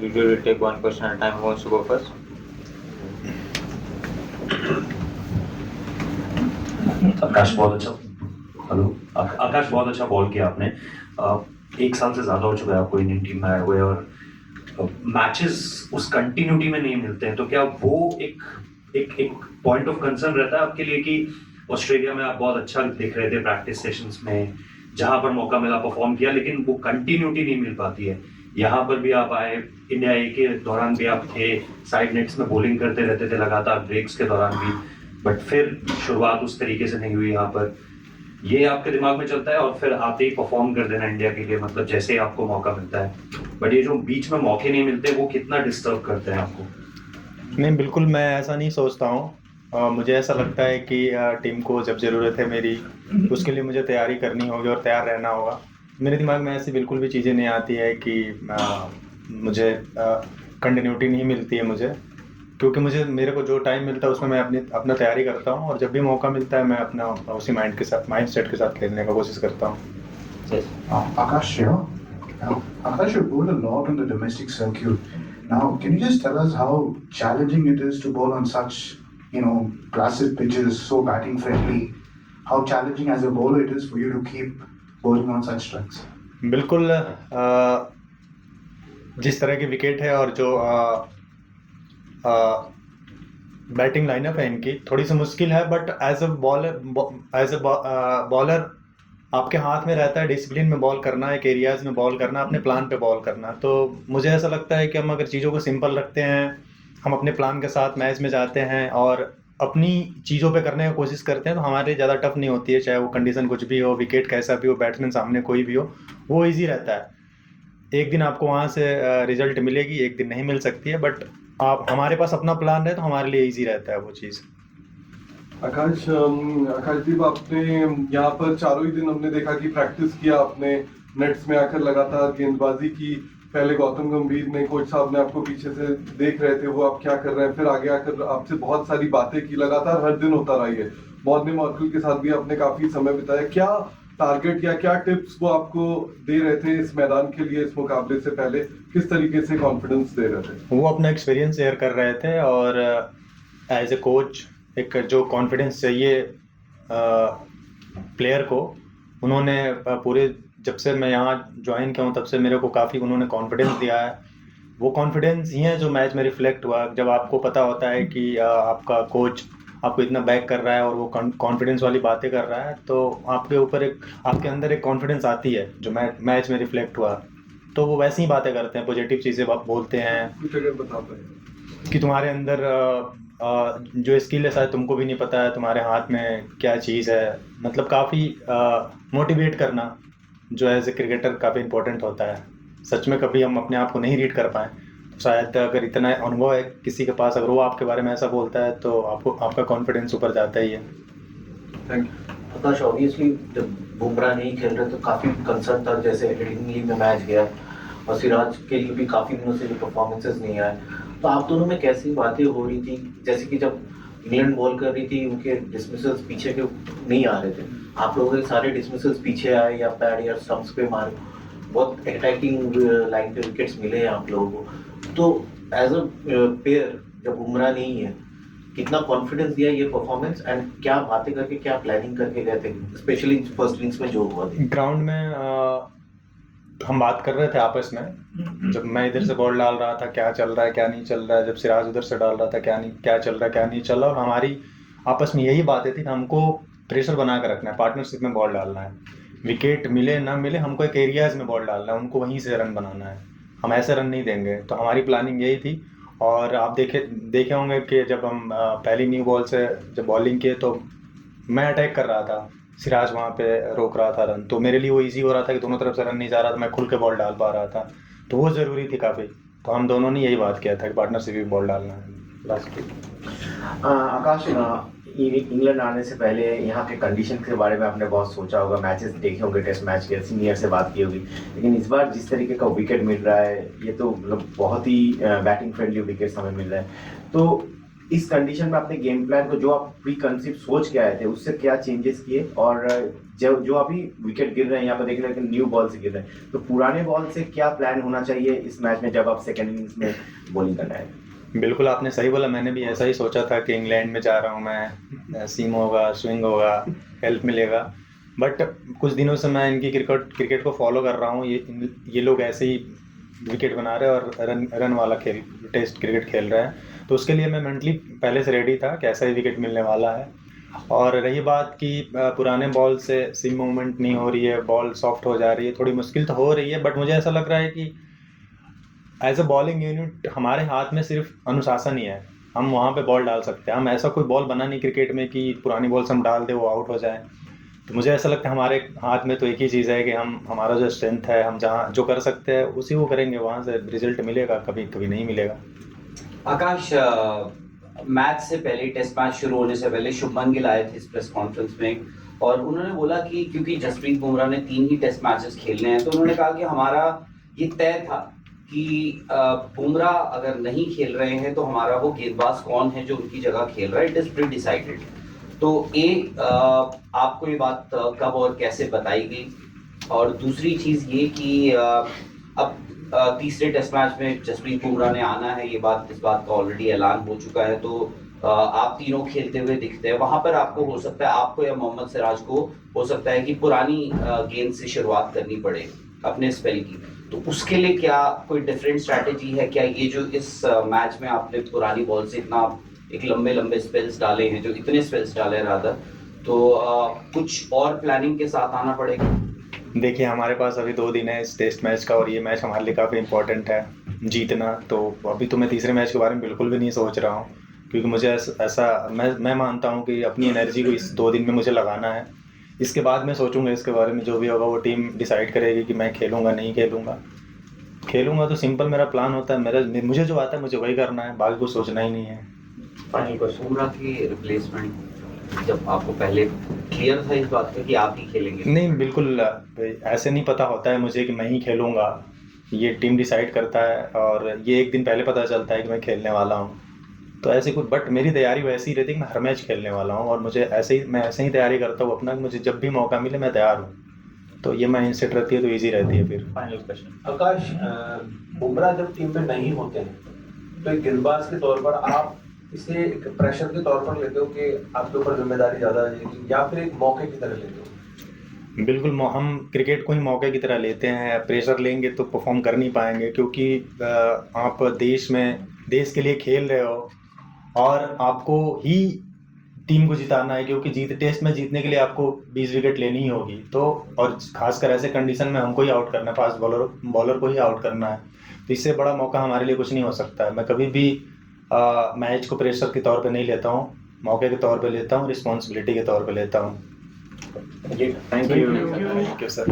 usually take one question at a time. Who wants to go first? आकाश बहुत अच्छा hello आकाश बहुत अच्छा ball किया आपने। एक साल से ज़्यादा हो चुका है आपको इंडियन टीम में आए हुए और मैचेस उस कंटिन्यूटी में नहीं मिलते हैं, तो क्या वो एक पॉइंट ऑफ कंसर्न रहता है आपके लिए कि ऑस्ट्रेलिया में आप बहुत अच्छा दिख रहे थे प्रैक्टिस सेशंस में, जहां पर मौका मिला परफॉर्म किया, लेकिन वो कंटिन्यूटी नहीं मिल पाती है। यहाँ पर भी आप आए, इंडिया ए के दौरान भी आप थे, साइड नेट्स में बॉलिंग करते रहते थे लगातार ब्रेक्स के दौरान भी, बट फिर शुरुआत उस तरीके से नहीं हुई यहाँ पर। ये आपके दिमाग में चलता है और फिर आते ही परफॉर्म कर देना इंडिया के लिए, मतलब जैसे ही आपको मौका मिलता है, बट ये जो बीच में मौके नहीं मिलते वो कितना डिस्टर्ब करते हैं आपको? नहीं, बिल्कुल मैं ऐसा नहीं सोचता हूँ। मुझे ऐसा लगता है कि टीम को जब ज़रूरत है मेरी, उसके लिए मुझे तैयारी करनी होगी और तैयार रहना होगा। मेरे दिमाग में ऐसी बिल्कुल भी चीज़ें नहीं आती है कि मुझे कंटिन्यूटी नहीं मिलती है मुझे, क्योंकि मेरे को जो टाइम मिलता है उसमें मैं अपना तैयारी करता हूँ और जब भी मौका मिलता है मैं अपना उसी माइंड सेट के साथ खेलने का कोशिश करता हूँ। Akash here. Akash, you bowled a lot on the domestic circuit. Now, can you just tell us how challenging it is to bowl on such, classic pitches, so batting friendly? How challenging as a bowler it is for you to keep bowling on such strikes? बिल्कुल, जिस तरह की wicket है और जो batting lineup है इनकी थोड़ी सी मुश्किल है, बट एज अ बॉलर आपके हाथ में रहता है डिसिप्लिन में बॉल करना, एक एरियाज में बॉल करना, अपने प्लान पे बॉल करना। तो मुझे ऐसा लगता है कि हम अगर चीज़ों को सिंपल रखते हैं, हम अपने प्लान के साथ मैच में जाते हैं और अपनी चीज़ों पे करने की कोशिश करते हैं, तो हमारे लिए ज़्यादा टफ नहीं होती है, चाहे वो कंडीशन कुछ भी हो, विकेट कैसा भी हो, बैट्समैन सामने कोई भी हो, वो ईजी रहता है। एक दिन आपको वहाँ से रिजल्ट मिलेगी, एक दिन नहीं मिल सकती है, बट आप हमारे पास अपना प्लान है तो हमारे लिए ईजी रहता है वो चीज़। आकाशदीप, आपने यहाँ पर चारों ही दिन हमने देखा कि प्रैक्टिस किया आपने, नेट्स में आकर लगातार गेंदबाजी की। पहले गौतम गंभीर ने, कोच साहब ने आपको पीछे से देख रहे थे वो आप क्या कर रहे हैं, फिर आगे आकर आपसे बहुत सारी बातें की, लगातार हर दिन होता रहा है। मॉर्निंग मॉर्कल के साथ भी आपने काफी समय बिताया। क्या टारगेट या क्या टिप्स वो आपको दे रहे थे इस मैदान के लिए, इस मुकाबले से पहले किस तरीके से कॉन्फिडेंस दे रहे थे? वो अपना एक्सपीरियंस शेयर कर रहे थे और एज ए कोच एक जो कॉन्फिडेंस चाहिए प्लेयर को, उन्होंने पूरे जब से मैं यहाँ ज्वाइन किया हूँ तब से मेरे को काफ़ी उन्होंने कॉन्फिडेंस दिया है। वो कॉन्फिडेंस ही है जो मैच में रिफ्लेक्ट हुआ, जब आपको पता होता है कि आपका कोच आपको इतना बैक कर रहा है और वो कॉन्फिडेंस वाली बातें कर रहा है, तो आपके अंदर एक कॉन्फिडेंस आती है जो मैच में रिफ्लेक्ट हुआ। तो वो वैसी ही बातें करते हैं, पॉजिटिव चीज़ें बोलते हैं कुछ अगर बता पाए कि तुम्हारे अंदर जो स्किल है शायद तुमको भी नहीं पता है, तुम्हारे हाथ में क्या चीज़ है, मतलब काफ़ी मोटिवेट करना जो एज ए क्रिकेटर काफ़ी इंपॉर्टेंट होता है। सच में कभी हम अपने आप को नहीं रीड कर पाएँ, तो शायद अगर इतना अनुभव है किसी के पास, अगर वो आपके बारे में ऐसा बोलता है तो आपका कॉन्फिडेंस ऊपर जाता ही है। Thank you. आकाश, ऑब्वियसली जब बुमराह नहीं खेल रहे तो काफ़ी कंसर्न था, जैसे हेडिंगली में मैच गया और सिराज के लिए भी काफ़ी दिनों से जो परफॉर्मेंसेस नहीं आए, तो आप दोनों में कैसी बातें हो रही थी? जैसे कि जब इंग्लैंड बॉल कर रही थी उनके डिसमिसल्स पीछे के नहीं आ रहे थे, आप लोगों के सारे डिसमिसल्स पीछे आए या पैड या स्टंप्स पे मारे, बहुत अटैकिंग लाइन पे विकेट्स मिले हैं आप लोगों को। तो एज अ प्लेयर जब बुमराह नहीं है, कितना कॉन्फिडेंस दिया ये परफॉर्मेंस, एंड क्या बातें करके, क्या प्लानिंग करके गए थे, स्पेशली फर्स्ट इनिंग्स में जो हुआ था? ग्राउंड में हम बात कर रहे थे आपस में, जब मैं इधर से बॉल डाल रहा था क्या चल रहा है क्या नहीं चल रहा है, जब सिराज उधर से डाल रहा था क्या चल रहा है क्या नहीं चल रहा, और हमारी आपस में यही बातें थी कि हमको प्रेशर बना कर रखना है, पार्टनरशिप में बॉल डालना है, विकेट मिले ना मिले हमको एक एरियाज में बॉल डालना है, उनको वहीं से रन बनाना है, हम ऐसे रन नहीं देंगे। तो हमारी प्लानिंग यही थी। और आप देखे होंगे कि जब हम पहली न्यू बॉल से जब बॉलिंग किए तो मैं अटैक कर रहा था, सिराज वहाँ पे रोक रहा था रन, तो मेरे लिए वो इजी हो रहा था कि दोनों तरफ से रन नहीं जा रहा था, मैं खुल के बॉल डाल पा रहा था, तो वो ज़रूरी थी काफ़ी। तो हम दोनों ने यही बात किया था कि पार्टनरशिप में बॉल डालना है लास्ट वीक। आकाश, इंग्लैंड आने से पहले यहाँ के कंडीशन के बारे में आपने बहुत सोचा होगा, मैचेस देखे होंगे, टेस्ट मैच के, सीनियर से बात की होगी, लेकिन इस बार जिस तरीके का विकेट मिल रहा है ये तो मतलब बहुत ही बैटिंग फ्रेंडली विकेट्स हमें मिल रहा है, तो इस कंडीशन में अपने गेम प्लान को जो आप प्री कंसीव सोच के आए थे उससे क्या चेंजेस किए, और जो अभी विकेट गिर रहे हैं यहाँ पर देख रहे हैं कि न्यू बॉल से गिर रहे हैं, तो पुराने बॉल से क्या प्लान होना चाहिए इस मैच में जब आप सेकेंड इनिंग्स में बॉलिंग करना है? बिल्कुल आपने सही बोला, मैंने भी ऐसा ही सोचा था कि इंग्लैंड में जा रहा हूँ मैं, सीम होगा, स्विंग होगा, हेल्प मिलेगा। बट कुछ दिनों से मैं इनकी क्रिकेट को फॉलो कर रहा हूँ, ये लोग ऐसे ही विकेट बना रहे हैं और रन वाला टेस्ट क्रिकेट खेल रहे हैं, तो उसके लिए मैं मेंटली पहले से रेडी था कि ऐसा ही विकेट मिलने वाला है। और रही बात कि पुराने बॉल से सीम मूवमेंट नहीं हो रही है, बॉल सॉफ्ट हो जा रही है, थोड़ी मुश्किल तो हो रही है, बट मुझे ऐसा लग रहा है कि एज अ बॉलिंग यूनिट हमारे हाथ में सिर्फ अनुशासन ही है, हम वहाँ पे बॉल डाल सकते हैं। हम ऐसा कोई बॉल बना नहीं क्रिकेट में कि पुरानी बॉल से हम डाल दे वो आउट हो जाए। तो मुझे ऐसा लगता है हमारे हाथ में तो एक ही चीज़ है कि हमारा जो स्ट्रेंथ है, हम जहाँ जो कर सकते हैं उसी को करेंगे, वहाँ से रिजल्ट मिलेगा, कभी कभी नहीं मिलेगा। आकाश, मैच से पहले, टेस्ट मैच शुरू होने से पहले शुभमन गिल आए थे इस प्रेस कॉन्फ्रेंस में और उन्होंने बोला कि क्योंकि जसप्रीत बुमराह ने 3 ही टेस्ट मैचेस खेलने हैं, तो उन्होंने कहा कि हमारा ये तय था कि बुमराह अगर नहीं खेल रहे हैं तो हमारा वो गेंदबाज कौन है जो उनकी जगह खेल रहा है, इट इज प्री डिसाइडेड। तो आपको ये बात कब और कैसे बताई गई? और दूसरी चीज़ ये कि अब तीसरे टेस्ट मैच में जसप्रीत बुमराह ने आना है, इस बात का ऑलरेडी ऐलान हो चुका है, तो आप तीनों खेलते हुए दिखते हैं। वहां पर आपको हो सकता है, आपको या मोहम्मद सिराज को हो सकता है कि पुरानी गेंद से शुरुआत करनी पड़े अपने स्पेल की, तो उसके लिए क्या कोई डिफरेंट स्ट्रैटेजी है क्या? ये जो इस मैच में आपने पुरानी बॉल से इतना एक लंबे स्पेल्स डाले हैं, जो इतने स्पेल्स डाले हैं रादर, तो कुछ और प्लानिंग के साथ आना पड़ेगा? देखिए, हमारे पास अभी 2 दिन है इस टेस्ट मैच का और ये मैच हमारे लिए काफ़ी इंपॉर्टेंट है जीतना। तो अभी तो मैं तीसरे मैच के बारे में बिल्कुल भी नहीं सोच रहा हूँ, क्योंकि मुझे ऐसा मैं मानता हूँ कि अपनी एनर्जी को इस 2 दिन में मुझे लगाना है। इसके बाद मैं सोचूंगा इसके बारे में, जो भी होगा वो टीम डिसाइड करेगी कि मैं खेलूँगा नहीं खेलूँगा तो सिंपल मेरा प्लान होता है, मुझे जो आता है मुझे वही करना है, बाकी कुछ सोचना ही नहीं है। फाइनल क्वेश्चन, बुमराह की रिप्लेसमेंट जब आपको पहले क्लियर था इस बात का कि आप ही खेलेंगे? नहीं, बिल्कुल ऐसे नहीं पता होता है मुझे कि मैं ही खेलूँगा, ये टीम डिसाइड करता है और ये एक दिन पहले पता चलता है कि मैं खेलने वाला हूँ। तो ऐसे कुछ, बट मेरी तैयारी वैसी ही रहती है कि मैं हर मैच खेलने वाला हूँ और मुझे मैं ऐसे ही तैयारी करता हूँ अपना, कि मुझे जब भी मौका मिले मैं तैयार हूँ। तो ये माइंडसेट रहती है तो ईजी रहती है फिर। फाइनल क्वेश्चन, आकाश, बुमराह जब टीम में नहीं होते हैं तो एक गेंदबाज के तौर पर आप इसे एक प्रेशर के तौर पर लेते हो कि आपके ऊपर जिम्मेदारी ज़्यादा है, या फिर एक मौके की तरह लेते हो? बिल्कुल, हम क्रिकेट को ही मौके की तरह लेते हैं। प्रेशर लेंगे तो परफॉर्म कर नहीं पाएंगे, क्योंकि आप देश के लिए खेल रहे हो और आपको ही टीम को जिताना है, क्योंकि टेस्ट में जीतने के लिए आपको 20 विकेट लेनी ही होगी। तो और खासकर ऐसे कंडीशन में हमको ही आउट करना है, फास्ट बॉलर को ही आउट करना है। तो इससे बड़ा मौका हमारे लिए कुछ नहीं हो सकता है। मैं कभी भी मैच को प्रेशर के तौर पे नहीं लेता हूँ, मौके के तौर पे लेता हूँ, रिस्पॉन्सिबिलिटी के तौर पे लेता हूँ। Thank you sir.